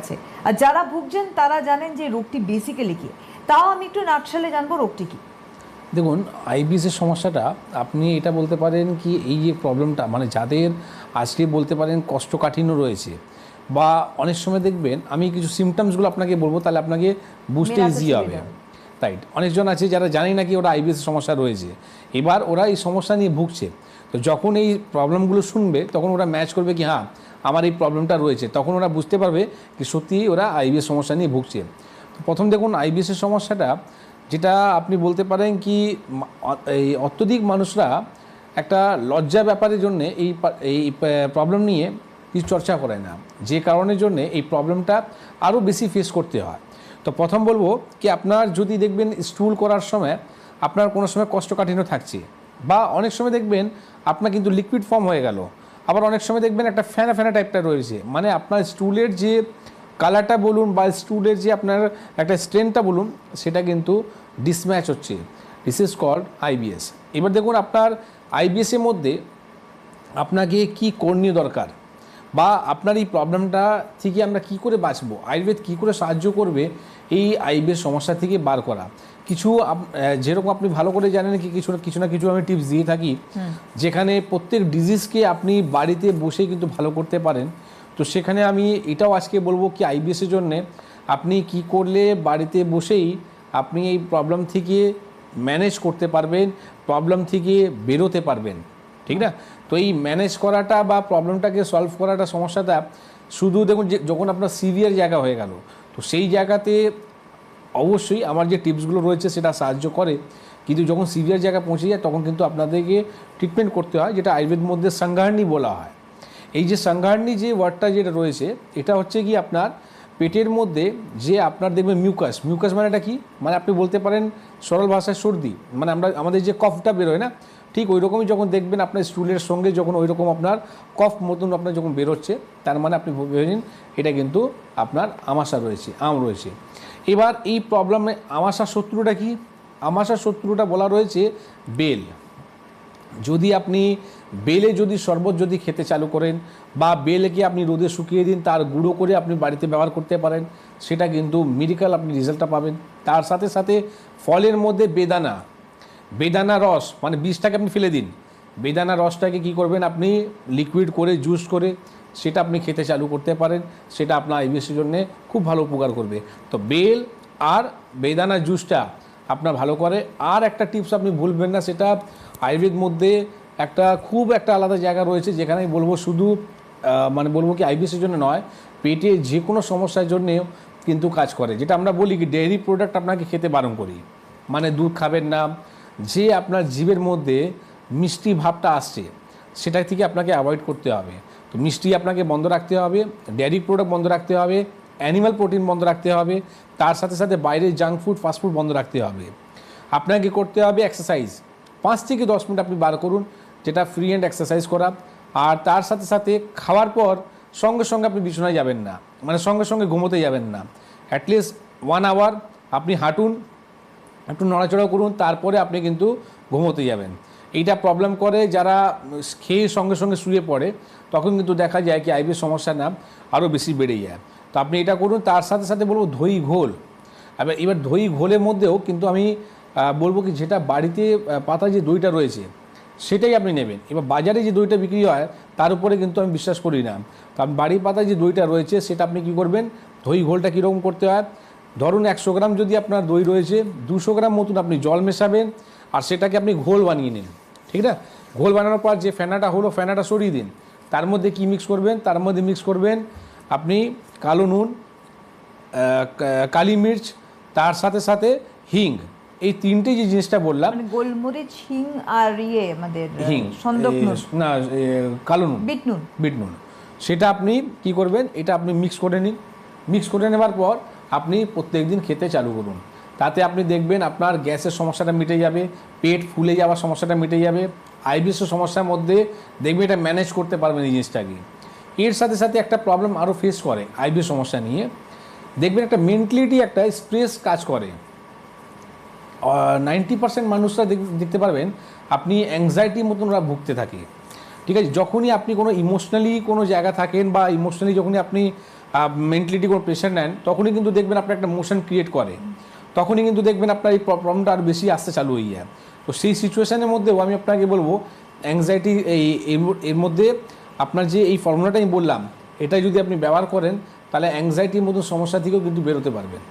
আছে। আর যারা ভুগছেন তারা জানেন যে রোগটি বেসিক্যালি কি, তাও আমি একটু নাটশালে জানবো রোগটি কি। দেখুন, আইবিএসের সমস্যাটা আপনি এটা বলতে পারেন কি, এই যে প্রবলেমটা মানে যাদের আজকে বলতে পারেন কোষ্ঠকাঠিন্য রয়েছে, বা অনেক সময় দেখবেন আমি কিছু সিমটমসগুলো আপনাকে বলবো, তাহলে আপনাকে বুঝতে ইজি হবে। রাইট, অনেকজন আছে যারা জানি না কি ওরা আইবিএসের সমস্যা রয়েছে, এবার ওরা এই সমস্যা নিয়ে ভুগছে। তো যখন এই প্রবলেমগুলো শুনবে তখন ওরা ম্যাচ করবে কি হ্যাঁ আমার এই প্রবলেমটা রয়েছে, তখন ওরা বুঝতে পারবে কি সত্যিই ওরা আইবিএস সমস্যা নিয়ে ভুগছে। তো প্রথম দেখুন, আইবিএসের সমস্যাটা যেটা আপনি বলতে পারেন কি, এই অত্যধিক মানুষরা একটা লজ্জা ব্যাপারের জন্যে এই প্রবলেম নিয়ে কিছু চর্চা করে না, যে কারণের জন্যে এই প্রবলেমটা আরও বেশি ফেস করতে হয়। তো প্রথম বলবো কি, আপনার যদি দেখবেন স্টুল করার সময় আপনার কোনো সময় কোষ্ঠকাঠিন্য থাকছে, বা অনেক সময় দেখবেন আপনার কিন্তু লিকুইড ফর্ম হয়ে গেল, আবার অনেক সময় দেখবেন একটা ফেনা ফেনা টাইপটা রয়েছে, মানে আপনার স্টুলের যে কালারটা বলুন বা স্টুলের যে আপনার একটা স্ট্রেনটা বলুন সেটা কিন্তু ডিসম্যাচ হচ্ছে। This is called IBS. এবার দেখুন, আপনার আইবিএসের মধ্যে আপনাকে কি করণীয় দরকার, বা আপনার এই প্রবলেমটা থেকে আমরা কি করে বাঁচবো, আয়ুর্বেদ কি করে সাহায্য করবে এই আইবিএস সমস্যা থেকে বার করা। কিছু যেরকম আপনি ভালো করে জানেন কি, কিছু না কিছু আমি টিপস দিয়ে থাকি, যেখানে প্রত্যেক ডিজিজকে আপনি বাড়িতে বসে কিন্তু ভালো করতে পারেন। তো সেখানে আমি এটাও আজকে বলবো কি, আইবিএসের জন্যে আপনি কি করলে বাড়িতে বসেই আপনি এই প্রবলেম থেকে ম্যানেজ করতে পারবেন, প্রবলেম থেকে বেরোতে পারবেন, ঠিক না? তো এই ম্যানেজ করাটা বা প্রবলেমটাকে সলভ করাটা সমস্যাটা শুধু দেখুন যে যখন আপনার সিভিয়ার জায়গা হয়ে গেল, তো সেই জায়গাতে অবশ্যই আমার যে টিপসগুলো রয়েছে সেটা সাহায্য করে, কিন্তু যখন সিভিয়ার জায়গা পৌঁছে যায় তখন কিন্তু আপনাদেরকে ট্রিটমেন্ট করতে হয়, যেটা আয়ুর্বেদ মধ্যে সংঘারণী বলা হয়। এই যে সংঘারণী যে ওয়ার্ডটা যেটা রয়েছে, এটা হচ্ছে কি আপনার পেটের মধ্যে যে আপনার দেখবেন মিউকাস মানে এটা কি, মানে আপনি বলতে পারেন সরল ভাষায় সর্দি, মানে আমাদের যে কফটা বেরোয় না, ঠিক ওই রকমই যখন দেখবেন আপনার স্টুলের সঙ্গে যখন ওই রকম আপনার কফ মতন আপনার যখন বেরোচ্ছে, তার মানে আপনি ভেবে নিন এটা কিন্তু আপনার আমাশা রয়েছে, রয়েছে। এবার এই প্রবলেমে আমাশার শত্রুটা কি, আমাশার শত্রুটা বলা রয়েছে বেল। যদি আপনি বেলে যদি শরবত যদি খেতে চালু করেন, বা বেলকে আপনি রোদে শুকিয়ে দিন, তার গুঁড়ো করে আপনি বাড়িতে ব্যবহার করতে পারেন, সেটা কিন্তু মেডিকেল আপনি রেজাল্টটা পাবেন। তার সাথে সাথে ফলের মধ্যে বেদানা রস, মানে বীজটাকে আপনি ফেলে দিন, বেদানা রসটাকে কি করবেন আপনি লিকুইড করে জুস করে সেটা আপনি খেতে চালু করতে পারেন, সেটা আপনার আইবিএসের জন্য খুব ভালো উপকার করবে। তো বেল আর বেদানা জুসটা আপনার ভালো করে। আর একটা টিপস আপনি ভুলবেন না, সেটা আয়ুর্বেদ মধ্যে খুব একটা আলাদা জায়গা রয়েছে, যেখানে আমি বলবো শুধু মানে বলবো কি আইবিএসের জন্য নয়, পেটে যে কোনো সমস্যার জন্যে কিন্তু কাজ করে, যেটা আমরা বলি কি ডেয়ারি প্রোডাক্ট আপনাকে খেতে বারণ করি, মানে দুধ খাবেন না। যে আপনার জীবের মধ্যে মিষ্টি ভাবটা আসছে সেটা থেকে আপনাকে অ্যাভয়েড করতে হবে। তো মিষ্টি আপনাকে বন্ধ রাখতে হবে, ডেয়ারি প্রোডাক্ট বন্ধ রাখতে হবে, অ্যানিমাল প্রোটিন বন্ধ রাখতে হবে, তার সাথে সাথে বাইরের জাঙ্ক ফুড ফাস্টফুড বন্ধ রাখতে হবে। আপনাকে করতে হবে এক্সারসাইজ, 5 থেকে 10 মিনিট আপনি বার করুন, যেটা ফ্রি হ্যান্ড এক্সারসাইজ করা। আর তার সাথে সাথে খাওয়ার পর সঙ্গে সঙ্গে আপনি বিছানায় যাবেন না, মানে সঙ্গে সঙ্গে ঘুমোতে যাবেন না, অ্যাটলিস্ট 1 আওয়ার আপনি হাঁটুন, একটু নড়াচড়া করুন, তারপরে আপনি কিন্তু ঘুমোতে যাবেন। এইটা প্রবলেম করে যারা খেয়ে সঙ্গে সঙ্গে শুয়ে পড়ে, তখন কিন্তু দেখা যায় কি আইবিএস সমস্যা না আরও বেশি বেড়ে যায়। তো আপনি এটা করুন। তার সাথে সাথে বলবো দই ঘোল। এবার দই ঘোলের মধ্যেও কিন্তু আমি বলবো কি, যেটা বাড়িতে পাতা যে দইটা রয়েছে সেটাই আপনি নেবেন। এবার বাজারে যে দইটা বিক্রি হয় তার উপরে কিন্তু আমি বিশ্বাস করি না, কারণ বাড়ির পাতায় যে দইটা রয়েছে সেটা আপনি কী করবেন, দই ঘোলটা কীরকম করতে হয়, ধরুন 100 গ্রাম যদি আপনার দই রয়েছে, 200 গ্রাম মতন আপনি জল মেশাবেন, আর সেটাকে আপনি ঘোল বানিয়ে নিন, ঠিক না? ঘোল বানানোর পর যে ফেনাটা হলো, ফেনাটা সরিয়ে দিন। তার মধ্যে কি মিক্স করবেন, তার মধ্যে মিক্স করবেন আপনি কালো নুন, কালি মির্চ, তার সাথে সাথে হিং। এই তিনটে যে জিনিসটা বললাম, মানে গোলমরিচ, হিং আর আমাদের হিং না, কালো নুন, বিট নুন, সেটা আপনি কি করবেন, এটা আপনি মিক্স করে নিন। মিক্স করে নেওয়ার পর আপনি প্রত্যেক দিন খেতে চালু করুন। তাতে আপনি দেখবেন আপনার গ্যাসের সমস্যাটা মিটে যাবে, পেট ফুলে যাওয়ার সমস্যাটা মিটে যাবে, আইবিএসের সমস্যার মধ্যে দেখবেন এটা ম্যানেজ করতে পারবেন এই জিনিসটাকে। এর সাথে সাথে একটা প্রবলেম আরও ফেস করে আইবিএস সমস্যা নিয়ে, দেখবেন একটা মেন্টালিটি, একটা স্ট্রেস কাজ করে। 90% মানুষরা দেখতে পারবেন আপনি অ্যাংজাইটির মতন ওরা ভুগতে থাকে, ঠিক আছে? যখনই আপনি কোনো ইমোশনালি কোনো জায়গা থাকেন, বা ইমোশনালি যখনই আপনি মেন্টালিটি কোনো প্রেশার নেন, তখনই কিন্তু দেখবেন আপনার একটা মোশন ক্রিয়েট করে, তখনই কিন্তু দেখবেন আপনার এই প্রবলেমটা আরও বেশি আসতে চালু হয়ে যায়। তো সেই সিচুয়েশানের মধ্যেও আমি আপনাকে বলবো অ্যাংজাইটি এর মধ্যে আপনার যে এই ফর্মুলাটা আমি বললাম, এটা যদি আপনি ব্যবহার করেন তাহলে অ্যাংজাইটির মতো সমস্যা থেকেও কিন্তু বেরোতে পারবেন।